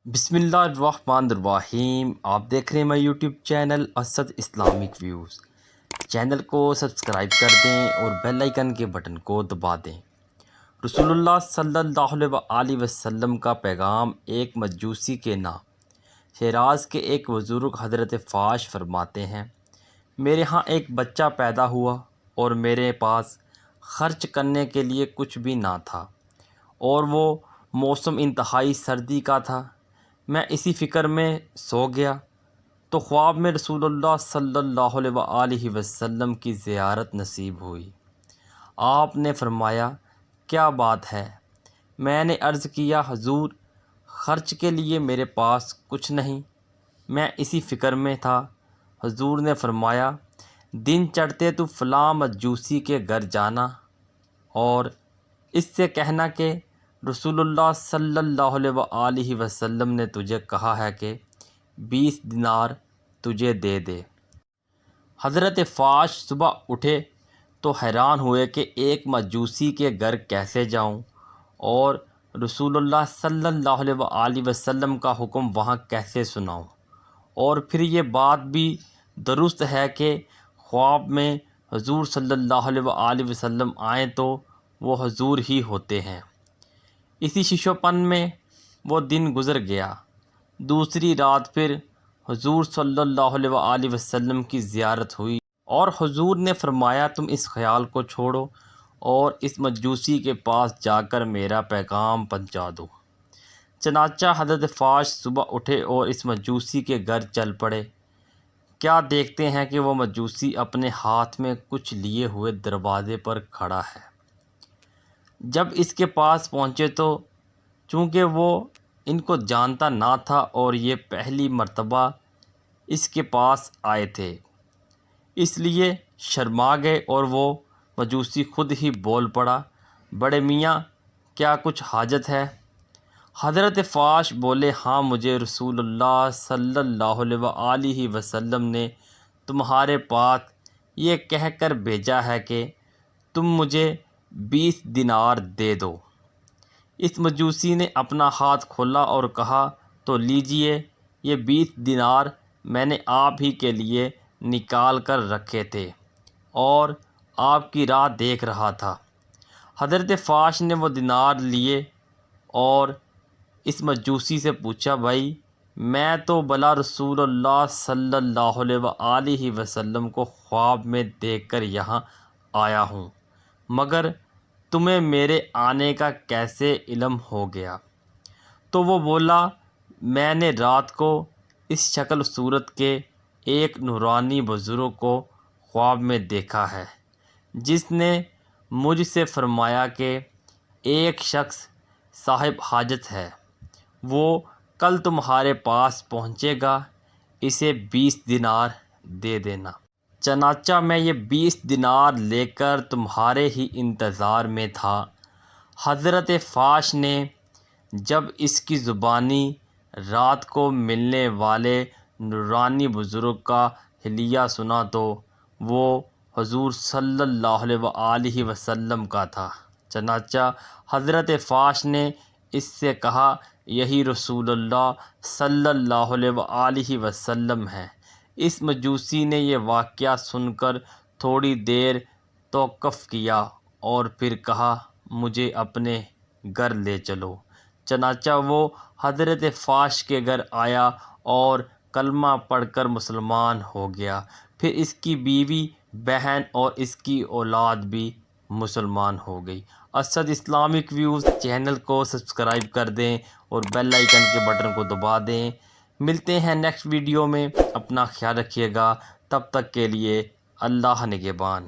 بسم اللہ الرحمن الرحیم۔ آپ دیکھ رہے ہیں میں YouTube channel Asad Islamic views. Channel کو سبسکرائب کر دیں اور بیل آئیکن کے بٹن کو دبا دیں۔ رسول اللہ صلی اللہ علیہ وسلم کا پیغام ایک مجوسی کے نام شیراز کے ایک بزرگ حضرت فاش فرماتے ہیں، میرے ہاں ایک بچہ پیدا ہوا اور میرے پاس خرچ کرنے کے لیے کچھ بھی نہ تھا، اور وہ موسم انتہائی سردی کا تھا۔ میں اسی فکر میں سو گیا تو خواب میں رسول اللہ صلی اللہ علیہ وسلم کی زیارت نصیب ہوئی۔ آپ نے فرمایا، کیا بات ہے؟ میں نے عرض کیا، حضور، خرچ کے لیے میرے پاس کچھ نہیں، میں اسی فکر میں تھا۔ حضور نے فرمایا، دن چڑھتے تو فلاں مجوسی کے گھر جانا اور اس سے کہنا کہ رسول اللہ صلی اللہ علیہ وسلم نے تجھے کہا ہے کہ 20 دینار تجھے دے دے۔ حضرت فاش صبح اٹھے تو حیران ہوئے کہ ایک مجوسی کے گھر کیسے جاؤں اور رسول اللہ صلی اللہ علیہ وسلم کا حکم وہاں کیسے سناؤں، اور پھر یہ بات بھی درست ہے کہ خواب میں حضور صلی اللہ علیہ وسلم آئیں تو وہ حضور ہی ہوتے ہیں۔ اسی شش و پن میں وہ دن گزر گیا۔ دوسری رات پھر حضور صلی اللہ علیہ وسلم کی زیارت ہوئی اور حضور نے فرمایا، تم اس خیال کو چھوڑو اور اس مجوسی کے پاس جا کر میرا پیغام پہنچا دو۔ چنانچہ حضرت فاش صبح اٹھے اور اس مجوسی کے گھر چل پڑے۔ کیا دیکھتے ہیں کہ وہ مجوسی اپنے ہاتھ میں کچھ لیے ہوئے دروازے پر کھڑا ہے۔ جب اس کے پاس پہنچے تو چونکہ وہ ان کو جانتا نہ تھا اور یہ پہلی مرتبہ اس کے پاس آئے تھے، اس لیے شرما گئے، اور وہ مجوسی خود ہی بول پڑا، بڑے میاں، کیا کچھ حاجت ہے؟ حضرت فاش بولے، ہاں، مجھے رسول اللہ صلی اللہ علیہ وسلم نے تمہارے پاس یہ کہہ کر بھیجا ہے کہ تم مجھے 20 دینار دے دو۔ اس مجوسی نے اپنا ہاتھ کھولا اور کہا، تو لیجئے، یہ 20 دینار میں نے آپ ہی کے لیے نکال کر رکھے تھے اور آپ کی راہ دیکھ رہا تھا۔ حضرت فاش نے وہ دینار لیے اور اس مجوسی سے پوچھا، بھائی، میں تو بلا رسول اللہ صلی اللہ علیہ وسلم کو خواب میں دیکھ کر یہاں آیا ہوں، مگر تمہیں میرے آنے کا کیسے علم ہو گیا؟ تو وہ بولا، میں نے رات کو اس شکل صورت کے ایک نورانی بزرگ کو خواب میں دیکھا ہے، جس نے مجھ سے فرمایا کہ ایک شخص صاحب حاجت ہے، وہ کل تمہارے پاس پہنچے گا، اسے 20 دینار دے دینا۔ چنانچہ میں یہ 20 دینار لے کر تمہارے ہی انتظار میں تھا۔ حضرت فاش نے جب اس کی زبانی رات کو ملنے والے نورانی بزرگ کا حلیہ سنا تو وہ حضور صلی اللہ علیہ وسلم کا تھا۔ چنانچہ حضرت فاش نے اس سے کہا، یہی رسول اللہ صلی اللہ علیہ وسلم ہے۔ اس مجوسی نے یہ واقعہ سن کر تھوڑی دیر توقف کیا اور پھر کہا، مجھے اپنے گھر لے چلو۔ چنانچہ وہ حضرت فاش کے گھر آیا اور کلمہ پڑھ کر مسلمان ہو گیا۔ پھر اس کی بیوی، بہن اور اس کی اولاد بھی مسلمان ہو گئی۔ اسد اسلامک ویوز چینل کو سبسکرائب کر دیں اور بیل آئیکن کے بٹن کو دبا دیں۔ ملتے ہیں نیکسٹ ویڈیو میں، اپنا خیال رکھیے گا، تب تک کے لیے اللہ نگہبان۔